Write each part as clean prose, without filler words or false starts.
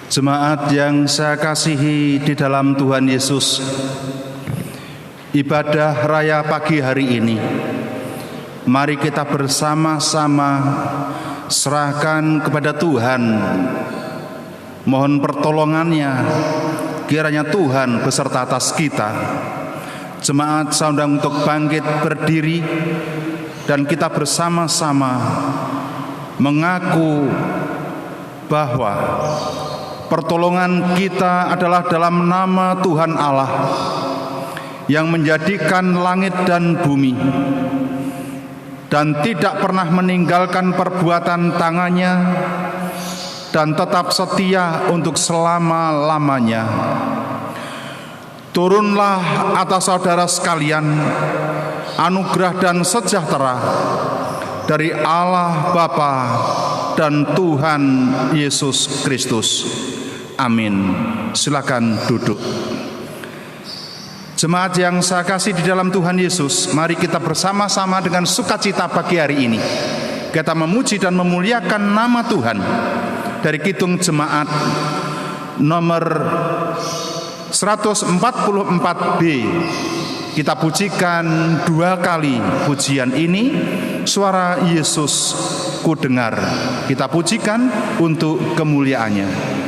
Jemaat yang saya kasihi di dalam Tuhan Yesus, ibadah raya pagi hari ini, mari kita bersama-sama serahkan kepada Tuhan. Mohon pertolongannya, kiranya Tuhan beserta atas kita. Jemaat saya undang untuk bangkit berdiri dan kita bersama-sama mengaku bahwa pertolongan kita adalah dalam nama Tuhan Allah yang menjadikan langit dan bumi dan tidak pernah meninggalkan perbuatan tangannya dan tetap setia untuk selama-lamanya. Turunlah atas saudara sekalian anugerah dan sejahtera dari Allah Bapa dan Tuhan Yesus Kristus. Amin. Silakan duduk. Jemaat yang saya kasih di dalam Tuhan Yesus, mari kita bersama-sama dengan sukacita pagi hari ini kita memuji dan memuliakan nama Tuhan. Dari Kidung Jemaat nomor 144B, kita pujikan 2 kali pujian ini. Suara Yesus ku dengar, kita pujikan untuk kemuliaannya.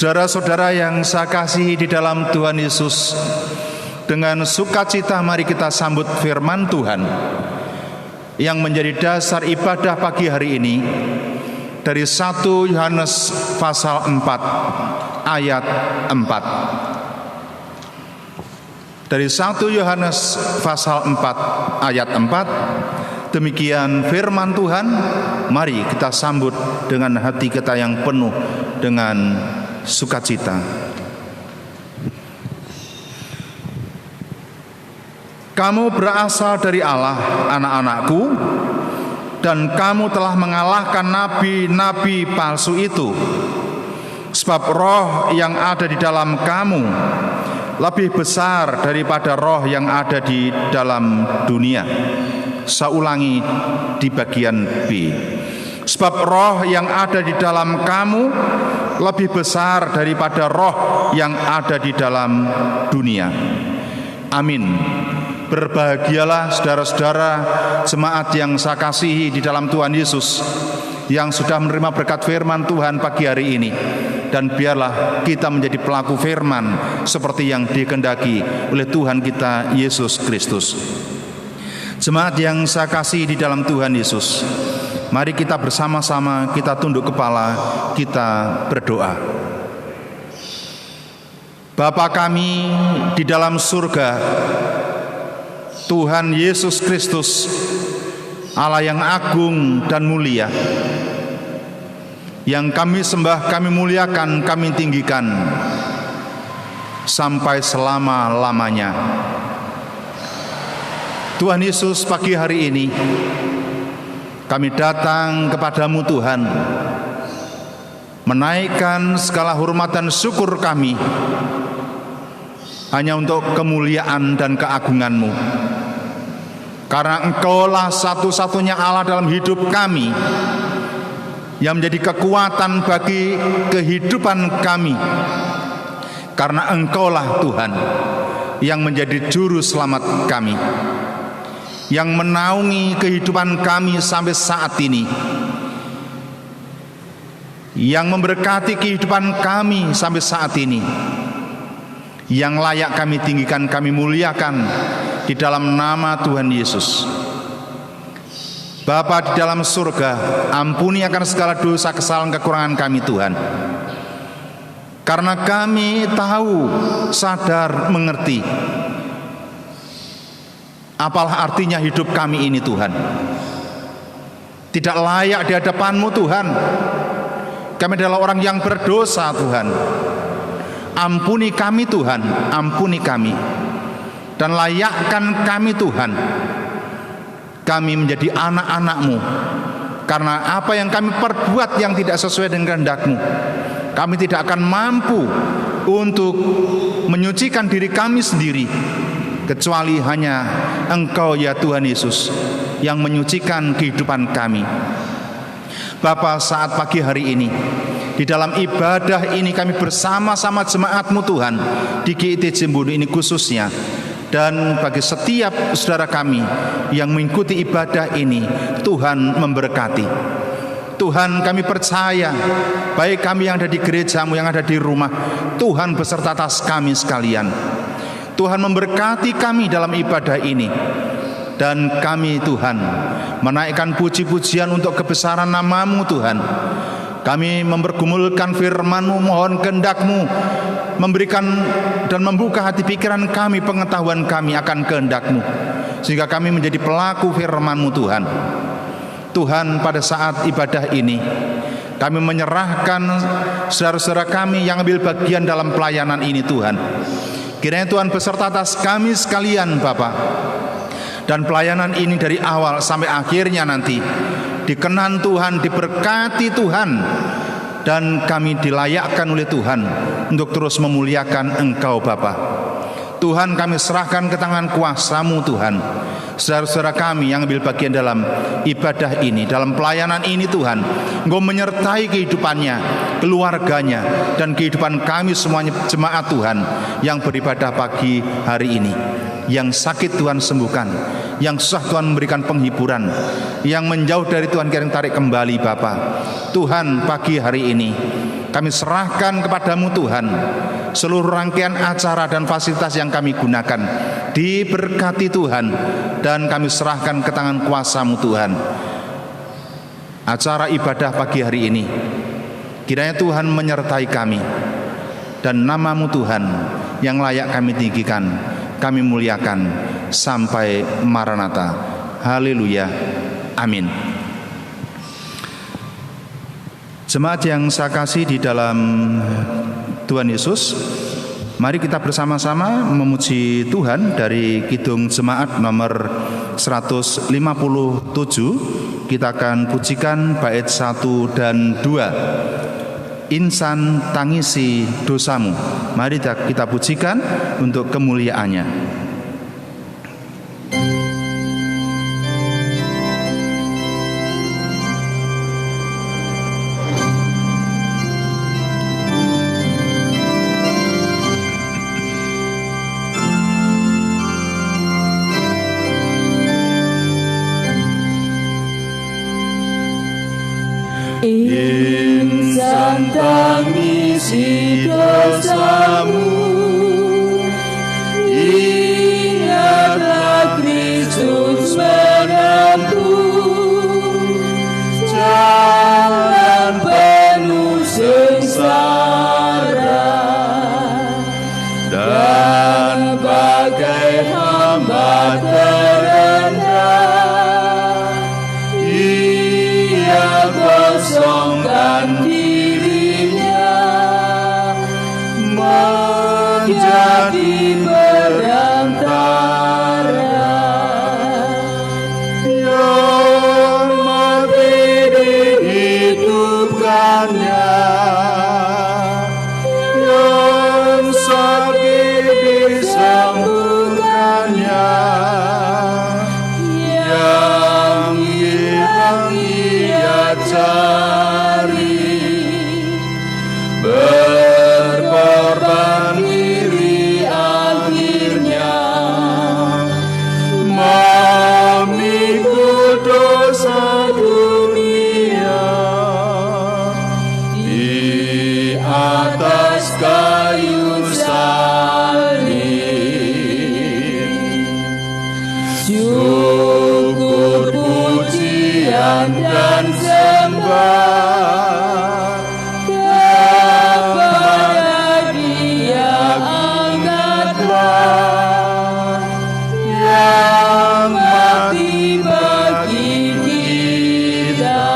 Saudara-saudara yang saya kasihi di dalam Tuhan Yesus, dengan sukacita mari kita sambut firman Tuhan yang menjadi dasar ibadah pagi hari ini dari 1 Yohanes pasal 4 ayat 4. Dari 1 Yohanes pasal 4 ayat 4, demikian firman Tuhan. Mari kita sambut dengan hati kita yang penuh dengan sukacita. Kamu berasal dari Allah, anak-anakku, dan kamu telah mengalahkan nabi-nabi palsu itu. Sebab roh yang ada di dalam kamu lebih besar daripada roh yang ada di dalam dunia. Saya ulangi di bagian B. Sebab roh yang ada di dalam kamu lebih besar daripada roh yang ada di dalam dunia. Amin. Berbahagialah saudara-saudara jemaat yang saya kasihi di dalam Tuhan Yesus, yang sudah menerima berkat firman Tuhan pagi hari ini. Dan biarlah kita menjadi pelaku firman seperti yang dikehendaki oleh Tuhan kita Yesus Kristus. Jemaat yang saya kasihi di dalam Tuhan Yesus, mari kita bersama-sama kita tunduk kepala, kita berdoa. Bapa kami di dalam surga, Tuhan Yesus Kristus, Allah yang agung dan mulia, yang kami sembah, kami muliakan, kami tinggikan sampai selama-lamanya. Tuhan Yesus, pagi hari ini kami datang kepadamu Tuhan, menaikkan segala hormat dan syukur kami hanya untuk kemuliaan dan keagungan-Mu. Karena Engkaulah satu-satunya Allah dalam hidup kami, yang menjadi kekuatan bagi kehidupan kami. Karena Engkaulah Tuhan yang menjadi juru selamat kami, yang menaungi kehidupan kami sampai saat ini, yang memberkati kehidupan kami sampai saat ini, yang layak kami tinggikan, kami muliakan di dalam nama Tuhan Yesus. Bapa di dalam surga, ampuni akan segala dosa, kesalahan, kekurangan kami Tuhan. Karena kami tahu, sadar, mengerti apalah artinya hidup kami ini Tuhan. Tidak layak di hadapan-Mu Tuhan. Kami adalah orang yang berdosa Tuhan. Ampuni kami Tuhan, ampuni kami. Dan layakkan kami Tuhan, kami menjadi anak-anak-Mu. Karena apa yang kami perbuat yang tidak sesuai dengan kehendak-Mu, kami tidak akan mampu untuk menyucikan diri kami sendiri, kecuali hanya Engkau ya Tuhan Yesus yang menyucikan kehidupan kami. Bapa, saat pagi hari ini di dalam ibadah ini kami bersama-sama jemaat-Mu Tuhan di GIT Jembodo ini khususnya, dan bagi setiap saudara kami yang mengikuti ibadah ini, Tuhan memberkati. Tuhan, kami percaya baik kami yang ada di gereja-Mu, yang ada di rumah, Tuhan beserta atas kami sekalian. Tuhan memberkati kami dalam ibadah ini. Dan kami Tuhan menaikkan puji-pujian untuk kebesaran nama-Mu Tuhan. Kami mempergumulkan firman-Mu, mohon kehendak-Mu memberikan dan membuka hati pikiran kami, pengetahuan kami akan kehendak-Mu, sehingga kami menjadi pelaku firman-Mu Tuhan. Tuhan, pada saat ibadah ini kami menyerahkan saudara-saudara kami yang ambil bagian dalam pelayanan ini Tuhan. Kiranya Tuhan beserta atas kami sekalian Bapa, dan pelayanan ini dari awal sampai akhirnya nanti dikenan Tuhan, diberkati Tuhan, dan kami dilayakkan oleh Tuhan untuk terus memuliakan Engkau Bapa. Tuhan, kami serahkan ke tangan kuasa-Mu Tuhan saudara-saudara kami yang ambil bagian dalam ibadah ini, dalam pelayanan ini Tuhan. Engkau menyertai kehidupannya, keluarganya, dan kehidupan kami semuanya jemaat Tuhan yang beribadah pagi hari ini. Yang sakit Tuhan sembuhkan, yang susah Tuhan memberikan penghiburan, yang menjauh dari Tuhan kirim tarik kembali Bapa. Tuhan, pagi hari ini Kami serahkan kepadamu Tuhan seluruh rangkaian acara dan fasilitas yang kami gunakan. Diberkati Tuhan, dan kami serahkan ke tangan kuasa-Mu Tuhan acara ibadah pagi hari ini. Kiranya Tuhan menyertai kami, dan nama-Mu Tuhan yang layak kami tinggikan, kami muliakan sampai Maranatha. Haleluya, amin. Jemaat yang saya kasih di dalam Tuhan Yesus, mari kita bersama-sama memuji Tuhan dari Kidung Jemaat nomor 157. Kita akan pujikan bait 1 dan 2. Insan tangisi dosamu. Mari kita pujikan untuk kemuliaannya. Insan tangisi dosamu, ingatlah Kristus menempuh jalan penuh sengsara, dan bagai hamba terendah ia kosongkan dirinya menjadi perantara, yang mati dihidupkannya, yang sakit disembuhkannya, yang hilang ia cari, berkorban diri akhirnya, memikul dosa dunia di atas kayu salib. Syukur, pujian dan sembah kepada Dia angkatlah, yang mati bagi kita.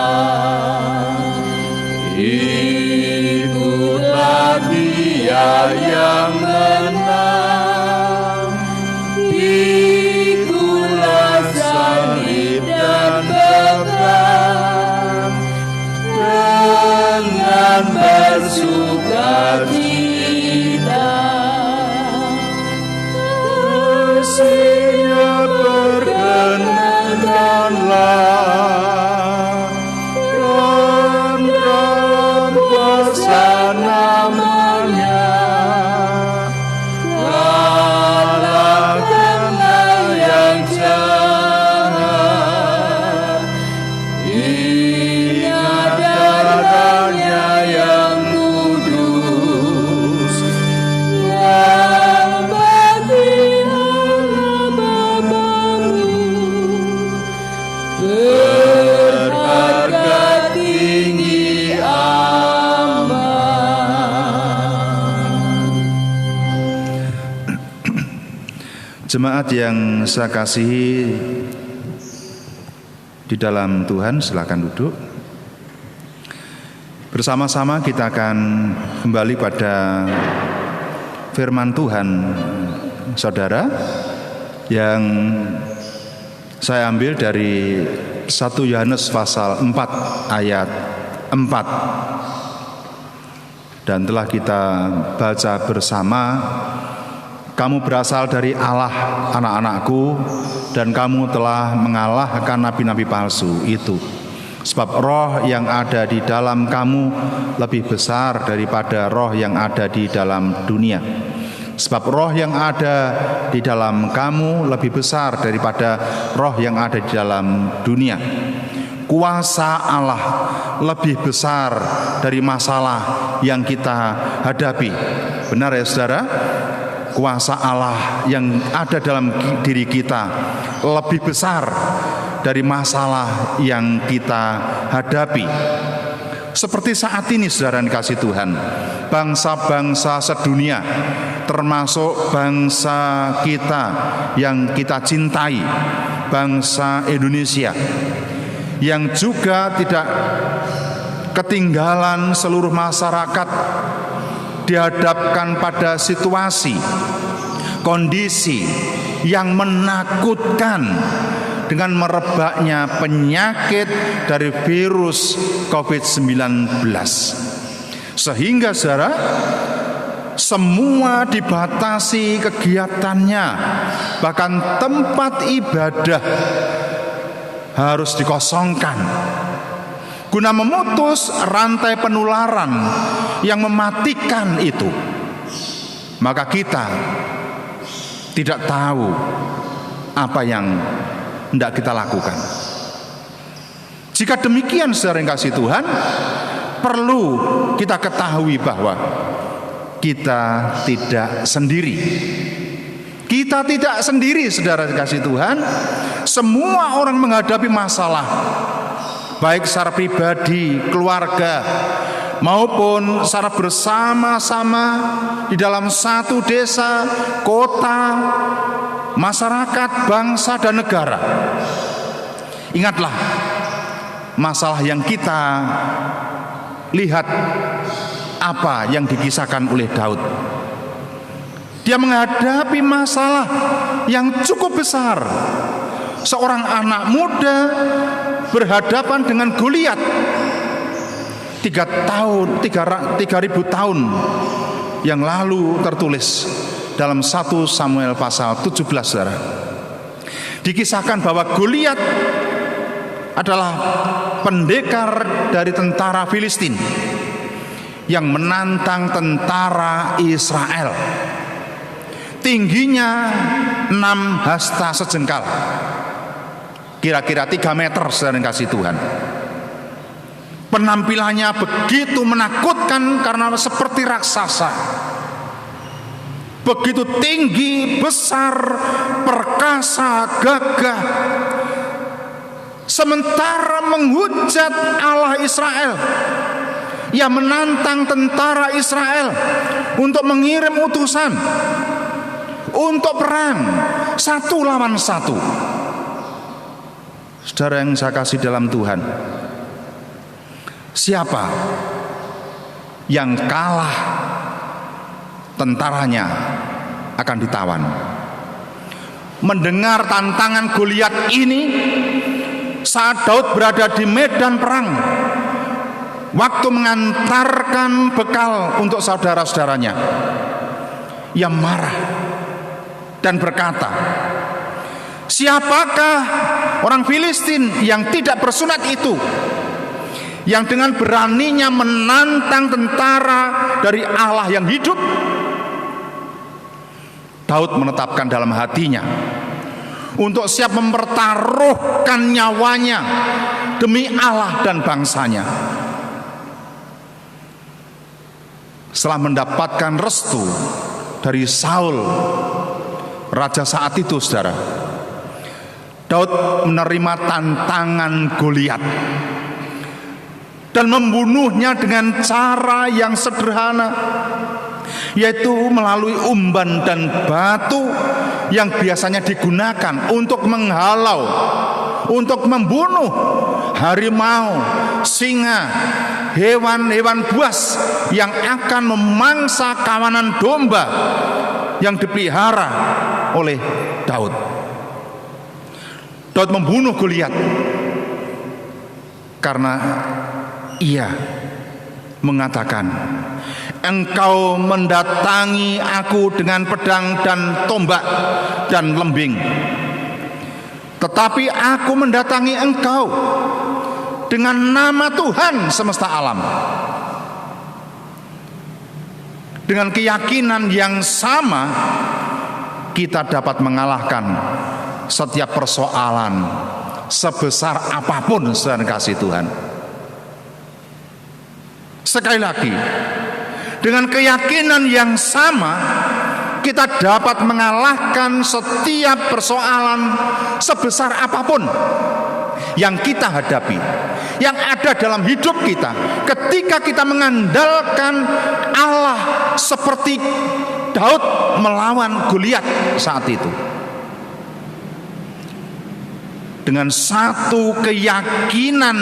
Ikutlah Dia yang menang, pikulah salib dan beban, dengan bersukacita. Kasih-Nya perkenankanlah, dan dalam kuasa nama-Nya kalahkanlah yang jahat. Ingat darah-Nya yang kudus, yang bagi Allah Bapamu berharga tinggi aman. Jemaat yang saya kasihi di dalam Tuhan, silakan duduk. Bersama-sama kita akan kembali pada firman Tuhan, saudara, yang saya ambil dari 1 Yohanes pasal 4 ayat 4. Dan telah kita baca bersama, kamu berasal dari Allah, anak-anakku, dan kamu telah mengalahkan nabi-nabi palsu itu. Sebab roh yang ada di dalam kamu lebih besar daripada roh yang ada di dalam dunia. Sebab roh yang ada di dalam kamu lebih besar daripada roh yang ada di dalam dunia. kuasa Allah lebih besar dari masalah yang kita hadapi. Benar ya saudara? Kuasa Allah yang ada dalam diri kita lebih besar dari masalah yang kita hadapi. Seperti saat ini saudara yang kasih Tuhan, bangsa-bangsa sedunia, termasuk bangsa kita yang kita cintai, bangsa Indonesia, yang juga tidak ketinggalan seluruh masyarakat dihadapkan pada situasi, kondisi yang menakutkan dengan merebaknya penyakit dari virus COVID-19. Sehingga saudara, semua dibatasi kegiatannya, bahkan tempat ibadah harus dikosongkan guna memutus rantai penularan yang mematikan itu. Maka kita tidak tahu apa yang hendak kita lakukan. Jika demikian saudara yang kasih Tuhan, perlu kita ketahui bahwa kita tidak sendiri. Kita tidak sendiri saudara yang kasih Tuhan. Semua orang menghadapi masalah, baik secara pribadi, keluarga, maupun secara bersama-sama di dalam satu desa, kota, masyarakat, bangsa, dan negara. Ingatlah masalah yang kita lihat, apa yang dikisahkan oleh Daud. Dia menghadapi masalah yang cukup besar. Seorang anak muda berhadapan dengan Goliat. 3.000 tahun yang lalu tertulis dalam 1 Samuel pasal 17 saudara. Dikisahkan bahwa Goliat adalah pendekar dari tentara Filistin yang menantang tentara Israel. Tingginya 6 hasta sejengkal, kira-kira 3 meter saudara yang kasih Tuhan. Penampilannya begitu menakutkan karena seperti raksasa, begitu tinggi, besar, perkasa, gagah, sementara menghujat Allah Israel. Ia menantang tentara Israel untuk mengirim utusan untuk perang 1 lawan 1. Saudara yang saya kasih dalam Tuhan, siapa yang kalah, tentaranya akan ditawan. Mendengar tantangan Goliat ini saat Daud berada di medan perang, waktu mengantarkan bekal untuk saudara-saudaranya, ia marah dan berkata, siapakah orang Filistin yang tidak bersunat itu, yang dengan beraninya menantang tentara dari Allah yang hidup? Daud menetapkan dalam hatinya untuk siap mempertaruhkan nyawanya demi Allah dan bangsanya. Setelah mendapatkan restu dari Saul, raja saat itu saudara, Daud menerima tantangan Goliat dan membunuhnya dengan cara yang sederhana, yaitu melalui umban dan batu yang biasanya digunakan untuk menghalau, untuk membunuh harimau, singa, hewan-hewan buas yang akan memangsa kawanan domba yang dipelihara oleh Daud. Daud membunuh Goliat karena ia mengatakan, engkau mendatangi aku dengan pedang dan tombak dan lembing, tetapi aku mendatangi engkau dengan nama Tuhan semesta alam. Dengan keyakinan yang sama, kita dapat mengalahkan setiap persoalan, sebesar apapun, saudara kasih Tuhan. Sekali lagi, dengan keyakinan yang sama, kita dapat mengalahkan setiap persoalan sebesar apapun yang kita hadapi, yang ada dalam hidup kita, ketika kita mengandalkan Allah seperti Daud melawan Goliat saat itu. Dengan satu keyakinan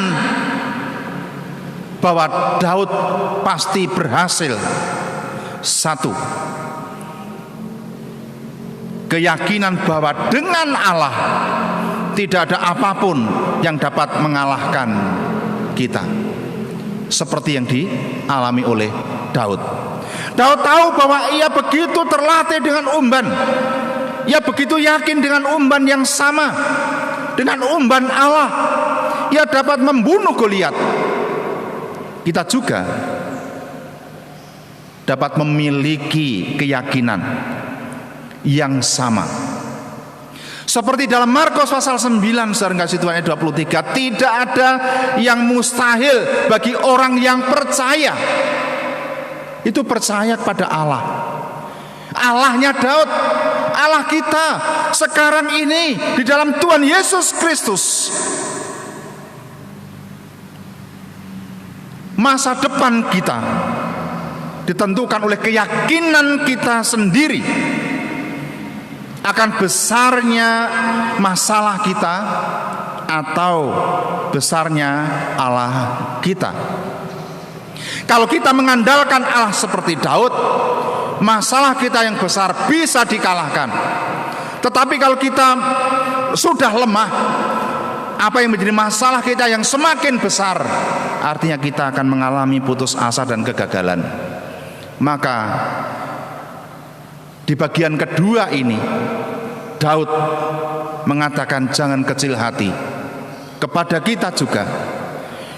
bahwa Daud pasti berhasil. Satu, keyakinan bahwa dengan Allah tidak ada apapun yang dapat mengalahkan kita, seperti yang dialami oleh Daud. Daud tahu bahwa ia begitu terlatih dengan umban, ia begitu yakin dengan umban yang sama, dengan umban Allah, ia dapat membunuh Goliat. Kita juga dapat memiliki keyakinan yang sama. Seperti dalam Markus pasal 9, saudara kasih Tuhan, ayat 23, tidak ada yang mustahil bagi orang yang percaya. Itu percaya kepada Allah. Allahnya Daud, Allah kita sekarang ini di dalam Tuhan Yesus Kristus. Masa depan kita ditentukan oleh keyakinan kita sendiri akan besarnya masalah kita atau besarnya Allah kita. Kalau kita mengandalkan Allah seperti Daud, masalah kita yang besar bisa dikalahkan. Tetapi kalau kita sudah lemah, apa yang menjadi masalah kita yang semakin besar, artinya kita akan mengalami putus asa dan kegagalan. Maka di bagian kedua ini, Daud mengatakan jangan kecil hati. Kepada kita juga,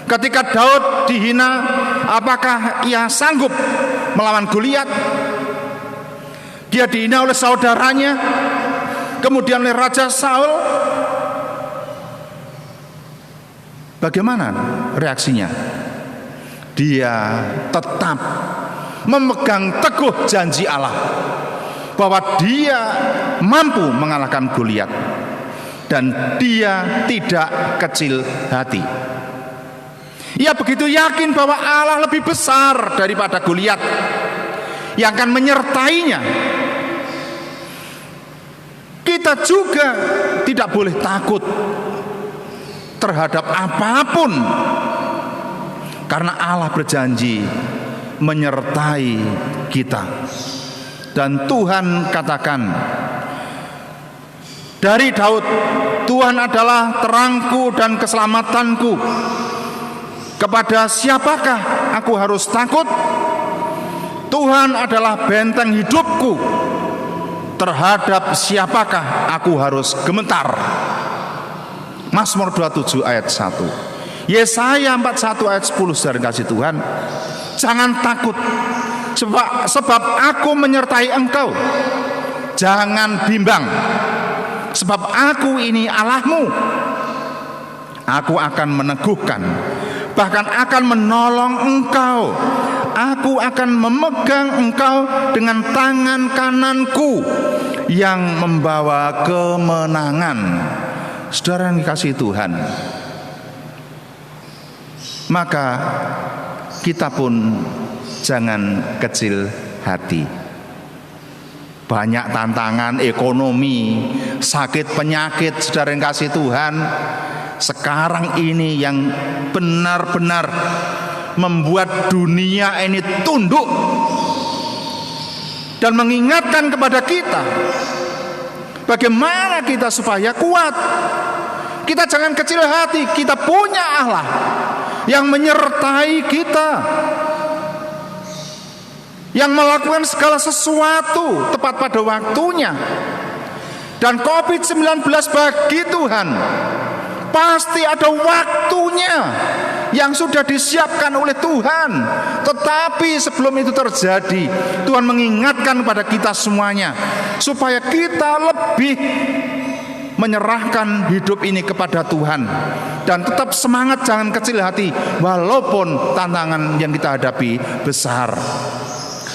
ketika Daud dihina, apakah ia sanggup melawan Goliat? Dia dihina oleh saudaranya, kemudian oleh Raja Saul. Bagaimana reaksinya? Dia tetap memegang teguh janji Allah bahwa dia mampu mengalahkan Goliat, dan dia tidak kecil hati. Ia begitu yakin bahwa Allah lebih besar daripada Goliat yang akan menyertainya. Kita juga tidak boleh takut terhadap apapun, karena Allah berjanji menyertai kita. Dan Tuhan katakan dari Daud, Tuhan adalah terangku dan keselamatanku. Kepada siapakah aku harus takut? Tuhan adalah benteng hidupku. Terhadap siapakah aku harus gemetar? Mazmur 27 ayat 1. Yesaya 41 ayat 10, saudara kasih Tuhan. Jangan takut, sebab aku menyertai engkau. Jangan bimbang, sebab aku ini Allahmu. Aku akan meneguhkan, bahkan akan menolong engkau. Aku akan memegang engkau dengan tangan kananku yang membawa kemenangan. Saudara yang dikasihi Tuhan, maka kita pun jangan kecil hati. Banyak tantangan ekonomi, sakit penyakit, saudara yang kasih Tuhan, sekarang ini yang benar-benar membuat dunia ini tunduk dan mengingatkan kepada kita bagaimana kita supaya kuat. Kita jangan kecil hati, kita punya Allah yang menyertai kita, yang melakukan segala sesuatu tepat pada waktunya. Dan COVID-19 bagi Tuhan pasti ada waktunya yang sudah disiapkan oleh Tuhan. Tetapi sebelum itu terjadi, Tuhan mengingatkan kepada kita semuanya supaya kita lebih menyerahkan hidup ini kepada Tuhan, dan tetap semangat, jangan kecil hati walaupun tantangan yang kita hadapi besar.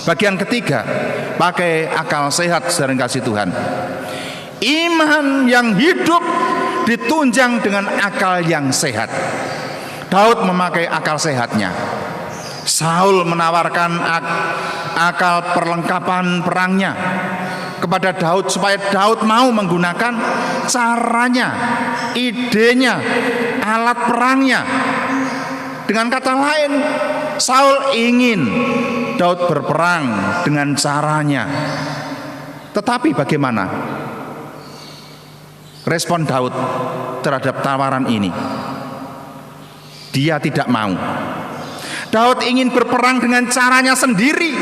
Bagian ketiga, pakai akal sehat, saudara yang kasih Tuhan. Iman yang hidup ditunjang dengan akal yang sehat. Daud memakai akal sehatnya. Saul menawarkan akal perlengkapan perangnya kepada Daud supaya Daud mau menggunakan caranya, idenya, alat perangnya. Dengan kata lain, Saul ingin Daud berperang dengan caranya. Tetapi bagaimana respon Daud terhadap tawaran ini? Dia tidak mau. Daud ingin berperang dengan caranya sendiri.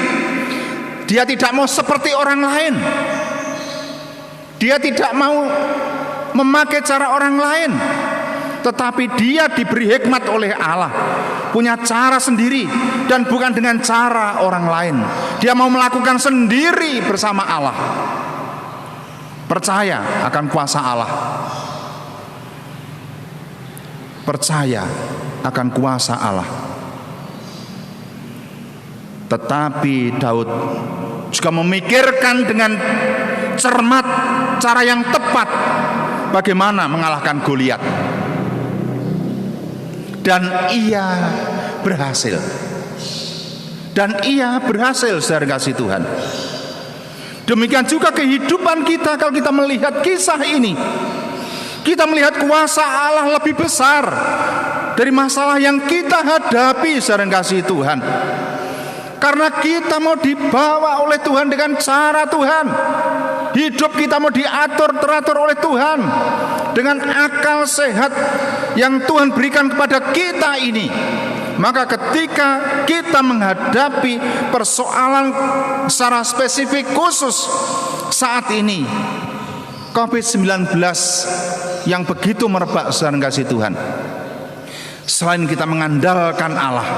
Dia tidak mau seperti orang lain. Dia tidak mau memakai cara orang lain. Tetapi dia diberi hikmat oleh Allah, punya cara sendiri, dan bukan dengan cara orang lain. Dia mau melakukan sendiri bersama Allah. Percaya akan kuasa Allah. Percaya akan kuasa Allah. Tetapi Daud juga memikirkan dengan cermat cara yang tepat bagaimana mengalahkan Goliat. Dan ia berhasil. Dan ia berhasil, saudara kasih Tuhan. Demikian juga kehidupan kita, kalau kita melihat kisah ini, kita melihat kuasa Allah lebih besar dari masalah yang kita hadapi, saudara kasih Tuhan. Karena kita mau dibawa oleh Tuhan dengan cara Tuhan. Hidup kita mau diatur teratur oleh Tuhan dengan akal sehat yang Tuhan berikan kepada kita ini. Maka ketika kita menghadapi persoalan secara spesifik khusus saat ini, COVID-19 yang begitu merebak, saudara kasih Tuhan, selain kita mengandalkan Allah,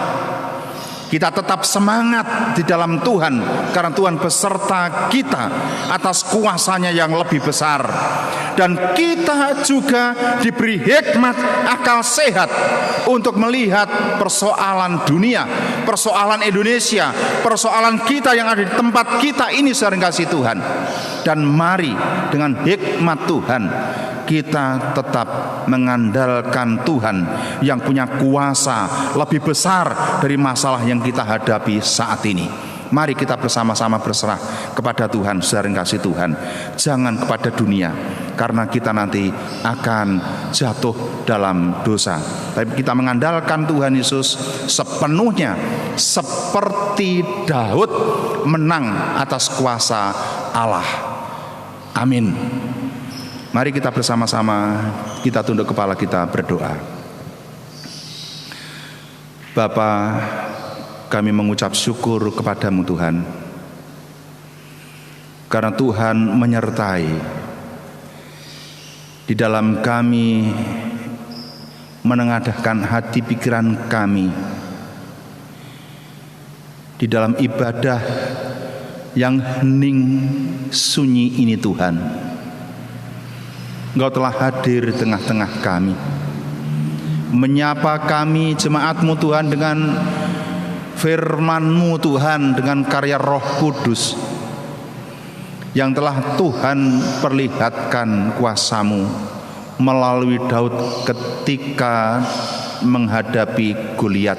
kita tetap semangat di dalam Tuhan, karena Tuhan beserta kita atas kuasanya yang lebih besar. Dan kita juga diberi hikmat akal sehat untuk melihat persoalan dunia, persoalan Indonesia, persoalan kita yang ada di tempat kita ini, saudara kasih Tuhan. Dan mari dengan hikmat Tuhan kita tetap mengandalkan Tuhan yang punya kuasa lebih besar dari masalah yang kita hadapi saat ini. Mari kita bersama-sama berserah kepada Tuhan, saudara yang kasih Tuhan. Jangan kepada dunia, karena kita nanti akan jatuh dalam dosa. Tapi kita mengandalkan Tuhan Yesus sepenuhnya, seperti Daud menang atas kuasa Allah. Amin. Mari kita bersama-sama, kita tunduk kepala, kita berdoa. Bapa, kami mengucap syukur kepadamu Tuhan, karena Tuhan menyertai di dalam kami, menengadahkan hati pikiran kami di dalam ibadah yang hening sunyi ini. Tuhan, Engkau telah hadir di tengah-tengah kami, menyapa kami jemaat-Mu Tuhan dengan firman-Mu Tuhan, dengan karya Roh Kudus yang telah Tuhan perlihatkan kuasa-Mu melalui Daud ketika menghadapi Goliat,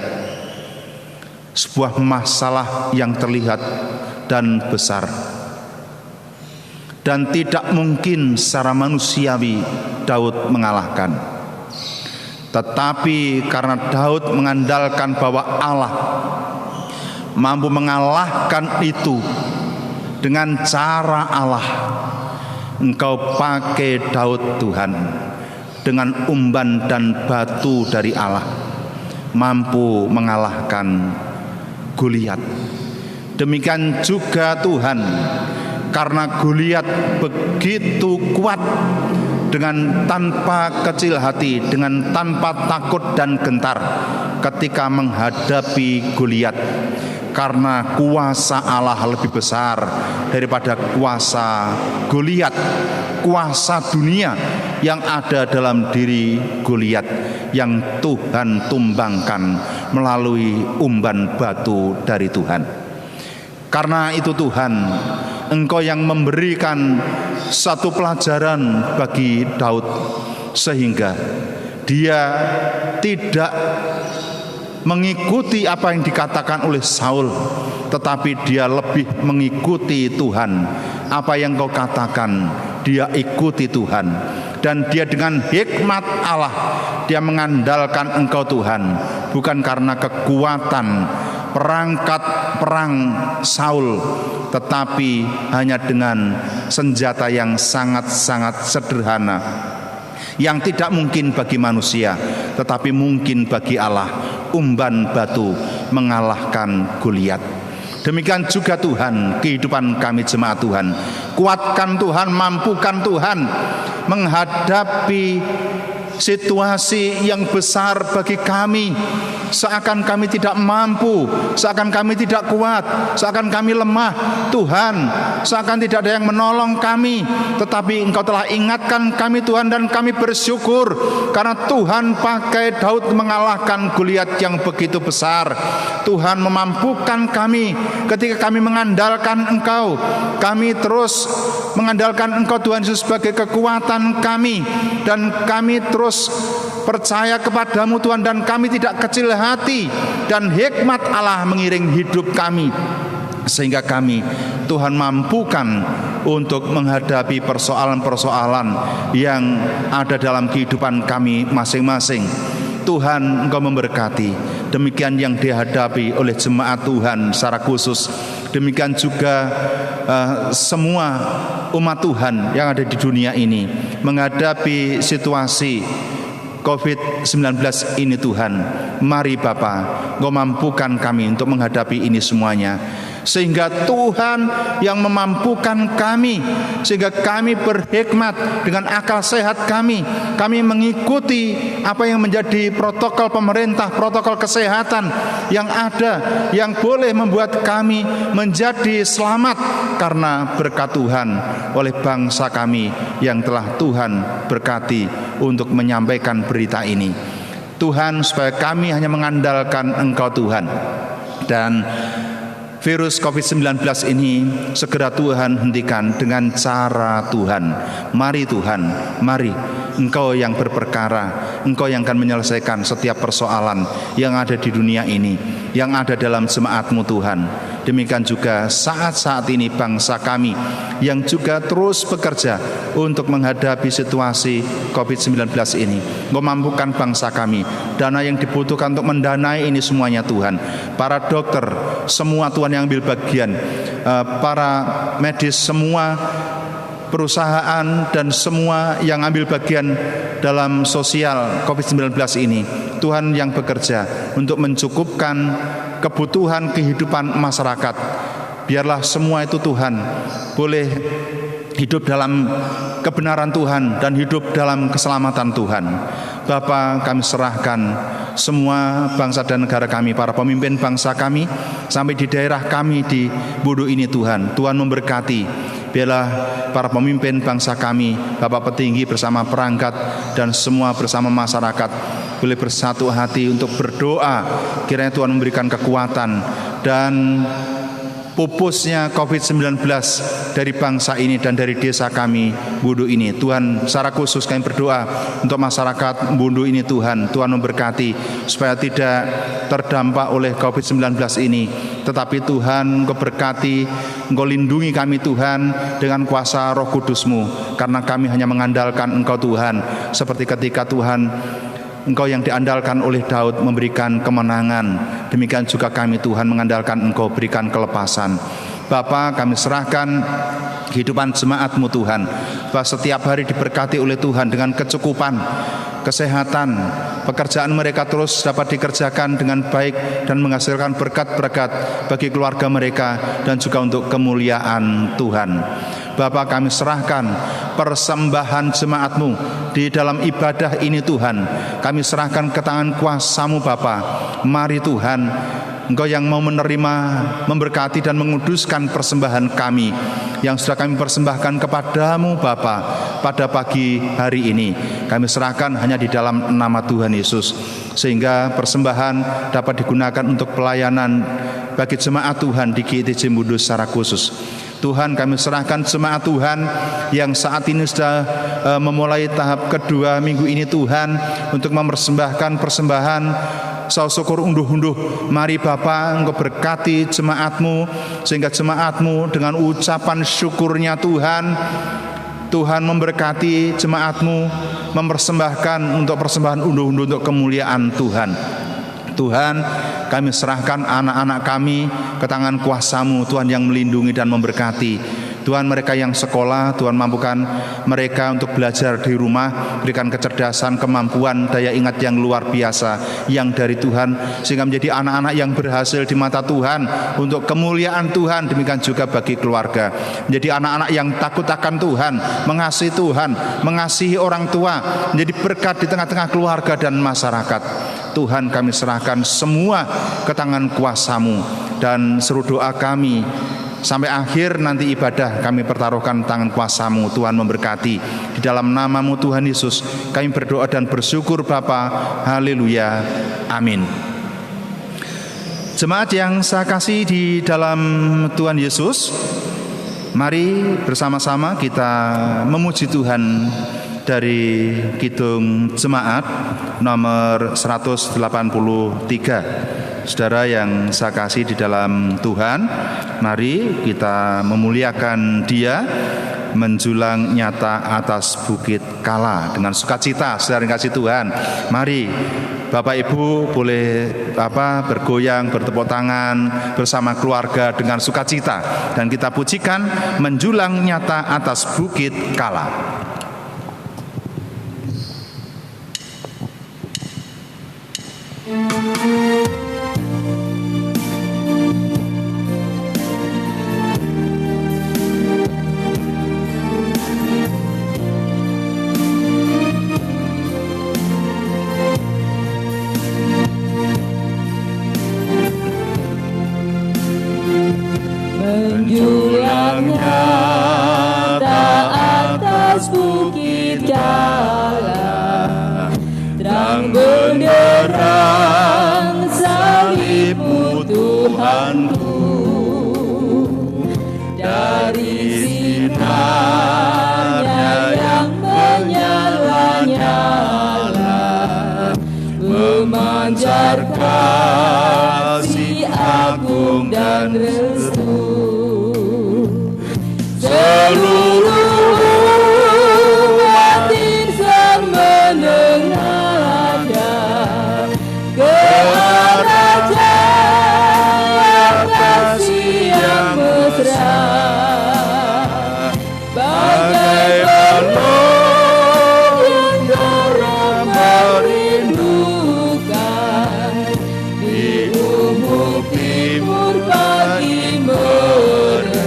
sebuah masalah yang terlihat dan besar, dan tidak mungkin secara manusiawi Daud mengalahkan. Tetapi karena Daud mengandalkan bahwa Allah mampu mengalahkan itu dengan cara Allah, Engkau pakai Daud Tuhan dengan umban dan batu dari Allah, mampu mengalahkan Goliat. Demikian juga Tuhan, karena Goliat begitu kuat, dengan tanpa kecil hati, dengan tanpa takut dan gentar ketika menghadapi Goliat, karena kuasa Allah lebih besar daripada kuasa Goliat, kuasa dunia yang ada dalam diri Goliat yang Tuhan tumbangkan melalui umban batu dari Tuhan. Karena itu Tuhan, Engkau yang memberikan satu pelajaran bagi Daud sehingga dia tidak mengikuti apa yang dikatakan oleh Saul, tetapi dia lebih mengikuti Tuhan. Apa yang Kau katakan, dia ikuti Tuhan. Dan dia dengan hikmat Allah, dia mengandalkan Engkau Tuhan, bukan karena kekuatan perangkat perang Saul, tetapi hanya dengan senjata yang sangat-sangat sederhana, yang tidak mungkin bagi manusia, tetapi mungkin bagi Allah. Umban batu mengalahkan Goliat. Demikian juga Tuhan, kehidupan kami jemaat Tuhan. Kuatkan Tuhan, mampukan Tuhan menghadapi situasi yang besar bagi kami. Seakan kami tidak mampu, seakan kami tidak kuat, seakan kami lemah. Tuhan, seakan tidak ada yang menolong kami, tetapi Engkau telah ingatkan kami Tuhan, dan kami bersyukur karena Tuhan pakai Daud mengalahkan Goliat yang begitu besar. Tuhan memampukan kami ketika kami mengandalkan Engkau. Kami terus mengandalkan Engkau Tuhan Yesus sebagai kekuatan kami, dan kami terus percaya kepadamu Tuhan, dan kami tidak kecil hati, dan hikmat Allah mengiring hidup kami sehingga kami Tuhan mampukan untuk menghadapi persoalan-persoalan yang ada dalam kehidupan kami masing-masing. Tuhan, Engkau memberkati. Demikian yang dihadapi oleh jemaat Tuhan secara khusus. Demikian juga semua umat Tuhan yang ada di dunia ini menghadapi situasi COVID-19 ini Tuhan. Mari Bapa, Engkau mampukan kami untuk menghadapi ini semuanya, sehingga Tuhan yang memampukan kami, sehingga kami berhikmat dengan akal sehat kami mengikuti apa yang menjadi protokol pemerintah, protokol kesehatan yang ada, yang boleh membuat kami menjadi selamat karena berkat Tuhan oleh bangsa kami yang telah Tuhan berkati untuk menyampaikan berita ini. Tuhan, supaya kami hanya mengandalkan Engkau Tuhan, dan virus COVID-19 ini segera Tuhan hentikan dengan cara Tuhan. Mari Tuhan, mari Engkau yang berperkara, Engkau yang akan menyelesaikan setiap persoalan yang ada di dunia ini, yang ada dalam jemaat-Mu Tuhan. Demikian juga saat-saat ini bangsa kami yang juga terus bekerja untuk menghadapi situasi COVID-19 ini. Engkau mampukan bangsa kami, dana yang dibutuhkan untuk mendanai ini semuanya Tuhan. Para dokter, semua Tuhan yang ambil bagian, para medis, semua perusahaan dan semua yang ambil bagian dalam sosial COVID-19 ini, Tuhan yang bekerja untuk mencukupkan kebutuhan kehidupan masyarakat. Biarlah semua itu Tuhan boleh hidup dalam kebenaran Tuhan dan hidup dalam keselamatan Tuhan. Bapa, kami serahkan semua bangsa dan negara kami, para pemimpin bangsa kami, sampai di daerah kami di Budu ini Tuhan. Tuhan memberkati. Biarlah para pemimpin bangsa kami, Bapak petinggi bersama perangkat dan semua bersama masyarakat boleh bersatu hati untuk berdoa. Kiranya Tuhan memberikan kekuatan dan pupusnya COVID-19 dari bangsa ini dan dari desa kami Budu ini. Tuhan, secara khusus kami berdoa untuk masyarakat Budu ini Tuhan. Tuhan memberkati supaya tidak terdampak oleh COVID-19 ini, tetapi Tuhan Engkau berkati, Engkau lindungi kami Tuhan dengan kuasa Roh Kudus-Mu, karena kami hanya mengandalkan Engkau Tuhan, seperti ketika Tuhan Engkau yang diandalkan oleh Daud memberikan kemenangan. Demikian juga kami Tuhan mengandalkan Engkau berikan kelepasan. Bapa, kami serahkan kehidupan jemaat-Mu Tuhan, bahwa setiap hari diberkati oleh Tuhan dengan kecukupan, kesehatan, pekerjaan mereka terus dapat dikerjakan dengan baik dan menghasilkan berkat-berkat bagi keluarga mereka dan juga untuk kemuliaan Tuhan. Bapa, kami serahkan persembahan jemaat-Mu di dalam ibadah ini Tuhan. Kami serahkan ke tangan kuasa-Mu Bapa. Mari Tuhan, Engkau yang mau menerima, memberkati dan menguduskan persembahan kami. yang sudah kami persembahkan kepadamu Bapa pada pagi hari ini. Kami serahkan hanya di dalam nama Tuhan Yesus, sehingga persembahan dapat digunakan untuk pelayanan bagi jemaat Tuhan di GITJ Mundus secara khusus. Tuhan, kami serahkan jemaat Tuhan yang saat ini sudah memulai tahap kedua minggu ini Tuhan, untuk mempersembahkan persembahan saud syukur unduh-unduh. Mari Bapa, Engkau berkati jemaat-Mu, sehingga jemaat-Mu dengan ucapan syukurnya Tuhan memberkati jemaat-Mu mempersembahkan untuk persembahan unduh-unduh untuk kemuliaan Tuhan. Tuhan, kami serahkan anak-anak kami ke tangan kuasa-Mu, Tuhan, yang melindungi dan memberkati. Tuhan, mereka yang sekolah, Tuhan mampukan mereka untuk belajar di rumah, berikan kecerdasan, kemampuan, daya ingat yang luar biasa yang dari Tuhan, sehingga menjadi anak-anak yang berhasil di mata Tuhan untuk kemuliaan Tuhan. Demikian juga bagi keluarga, menjadi anak-anak yang takut akan Tuhan, mengasihi orang tua, menjadi berkat di tengah-tengah keluarga dan masyarakat. Tuhan, kami serahkan semua ke tangan kuasa-Mu, dan seru doa kami sampai akhir nanti ibadah kami pertaruhkan tangan kuasa-Mu. Tuhan memberkati. Di dalam nama-Mu Tuhan Yesus kami berdoa dan bersyukur Bapa. Haleluya. Amin. Jemaat yang saya kasih di dalam Tuhan Yesus, mari bersama-sama kita memuji Tuhan dari Kidung Jemaat nomor 183. Saudara yang saya kasih di dalam Tuhan, mari kita memuliakan Dia menjulang nyata atas bukit Kala dengan sukacita. Saudara yang kasih Tuhan, mari Bapak Ibu boleh bergoyang, bertepuk tangan bersama keluarga dengan sukacita, dan kita pujikan menjulang nyata atas bukit Kala. Menjulang nyata atas bukit Kala, terang benderang salib-Mu Tuhanku, dari sinarnya yang menyala-nyala, memancar kasih agung dan restu. Seluruh umat insan menengadah ke arah cahaya kasih yang mesra, bagai balon yang garam merindukan di ufuk timur pagi mereka.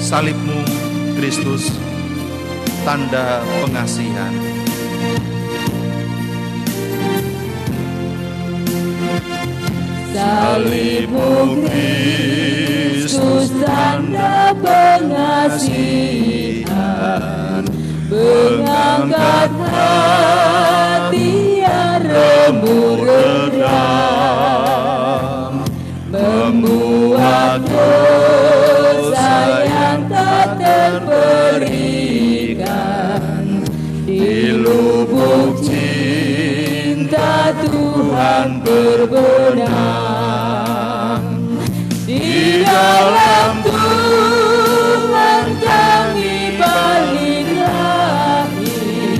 Salib-Mu Kristus, tanda pengasihan. Salib-Mu Kristus, tanda pengasihan, mengangkat hati yang remuk redam, membuat dosa yang tak terperikan. Di lubuk cinta Tuhan berbenam. Di dalam Tuhan kami balik lagi,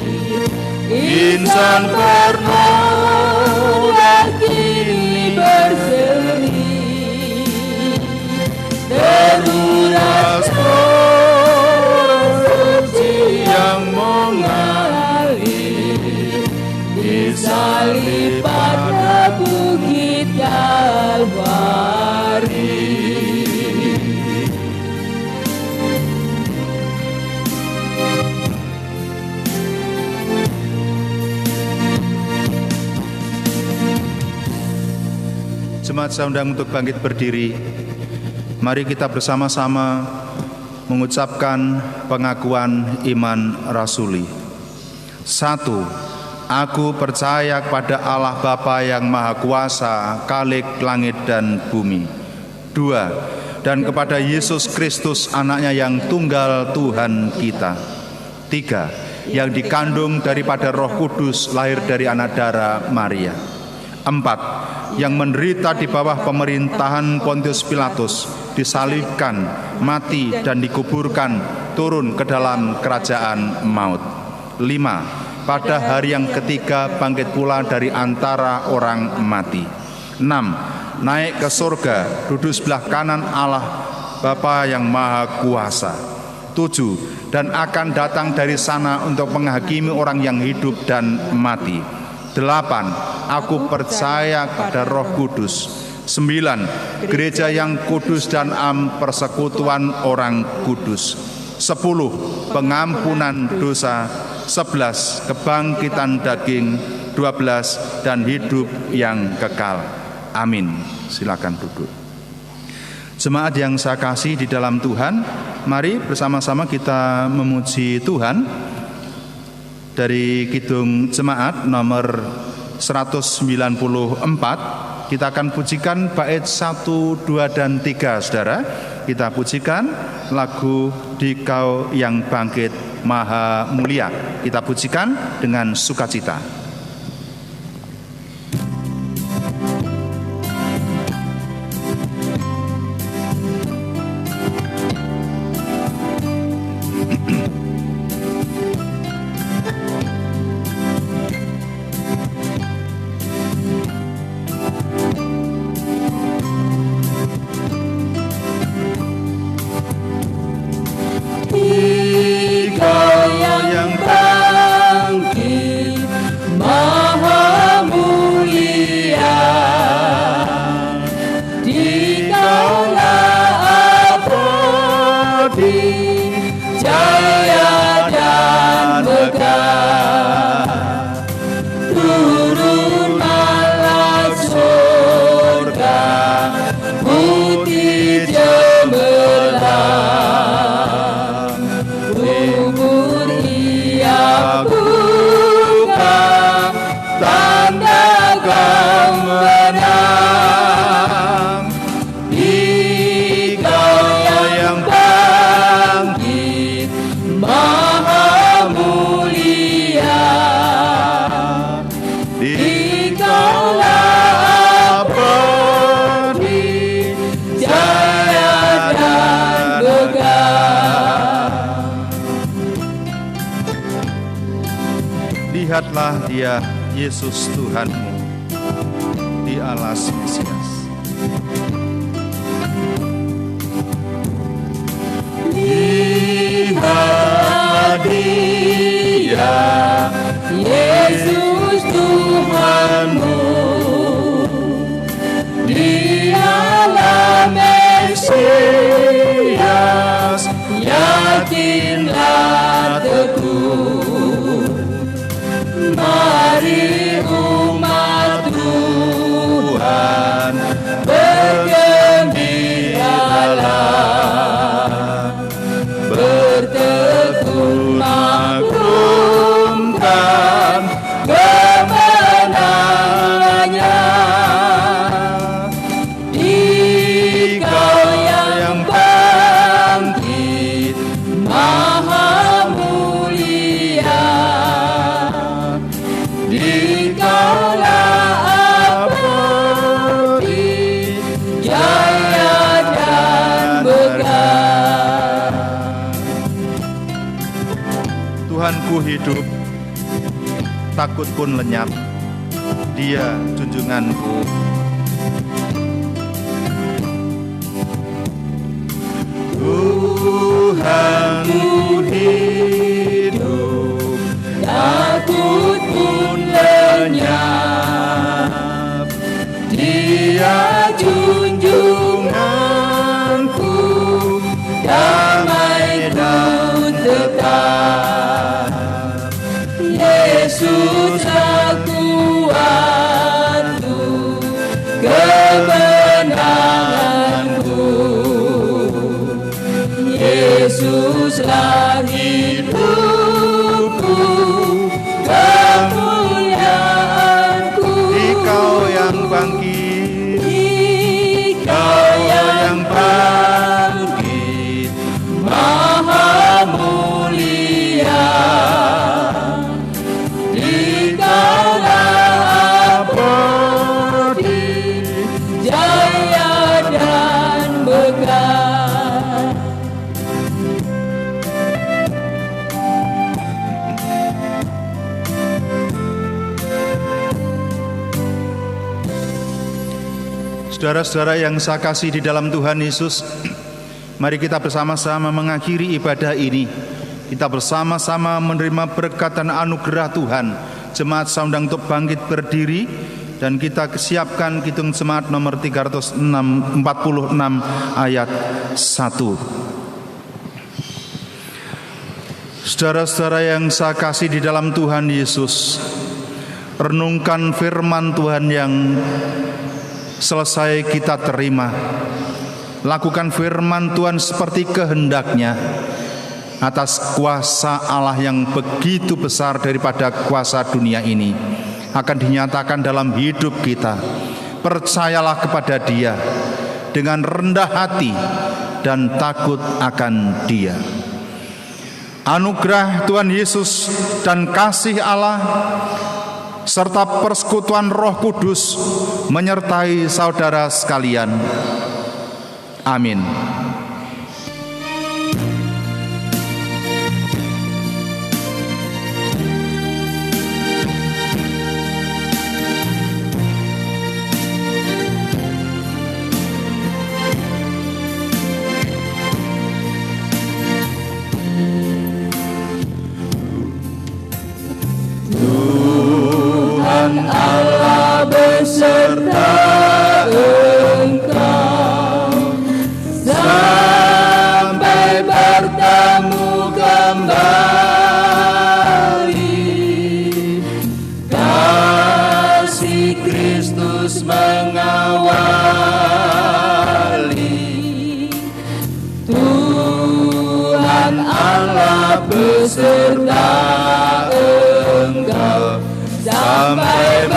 insan bernoda kini berseri, teruras suci yang mengalir di salib pada bukit Kalvari. Jemaat saya undang untuk bangkit berdiri. Mari kita bersama-sama mengucapkan pengakuan iman rasuli. 1. Aku percaya kepada Allah Bapa yang Maha Kuasa, Khalik langit dan bumi. 2. Dan kepada Yesus Kristus anaknya yang tunggal Tuhan kita. 3. Yang dikandung daripada Roh Kudus, lahir dari anak darah Maria. 4. Yang menderita di bawah pemerintahan Pontius Pilatus, disalibkan, mati dan dikuburkan, turun ke dalam kerajaan maut. 5. Pada hari yang ketiga bangkit pula dari antara orang mati. 6. Naik ke surga, duduk sebelah kanan Allah Bapa yang Maha Kuasa. 7. Dan akan datang dari sana untuk menghakimi orang yang hidup dan mati. 8. Aku percaya pada Roh Kudus. 9. Gereja yang kudus dan persekutuan orang kudus. 10. Pengampunan dosa. 11. Kebangkitan daging. 12. Dan hidup yang kekal. Amin. Silakan duduk. Jemaat yang saya kasih di dalam Tuhan, mari bersama-sama kita memuji Tuhan. Dari Kidung Jemaat nomor 194, kita akan pujikan bait 1, 2, dan 3, saudara. Kita pujikan lagu Dikau yang bangkit maha mulia. Kita pujikan dengan sukacita. Lihatlah dia, Yesus Tuhanmu di alas Mesias. Lihat dia, Yesus Tuhanmu, dialah Mesias, yakinlah teguh. Mari umat Tuhan bergembiralah, bertekun maklumkan kemenangannya. Dikau yang bangkit maha mulia, dikaulah abadi, jaya dan megah. Tuhanku hidup, takut pun lenyap, dia junjunganku. Tuhanku hidup, Takut pun lenyap, dia junjunganku, damai dan tetap. Yesus akuanku, kebenaran Saudara-saudara yang saya kasih di dalam Tuhan Yesus, mari kita bersama-sama mengakhiri ibadah ini. Kita bersama-sama menerima berkat dan anugerah Tuhan. Jemaat saya undang untuk bangkit berdiri, dan kita siapkan Kidung Jemaat nomor 346 ayat 1. Saudara-saudara yang saya kasih di dalam Tuhan Yesus, renungkan firman Tuhan yang selesai kita terima. Lakukan firman Tuhan seperti kehendaknya, atas kuasa Allah yang begitu besar daripada kuasa dunia ini akan dinyatakan dalam hidup kita. Percayalah kepada Dia dengan rendah hati dan takut akan Dia. Anugerah Tuhan Yesus dan kasih Allah serta persekutuan Roh Kudus menyertai saudara sekalian. Amin. Allah beserta engkau sampai bertemu kembali. Kasih Kristus mengawali. Tuhan Allah beserta engkau sampai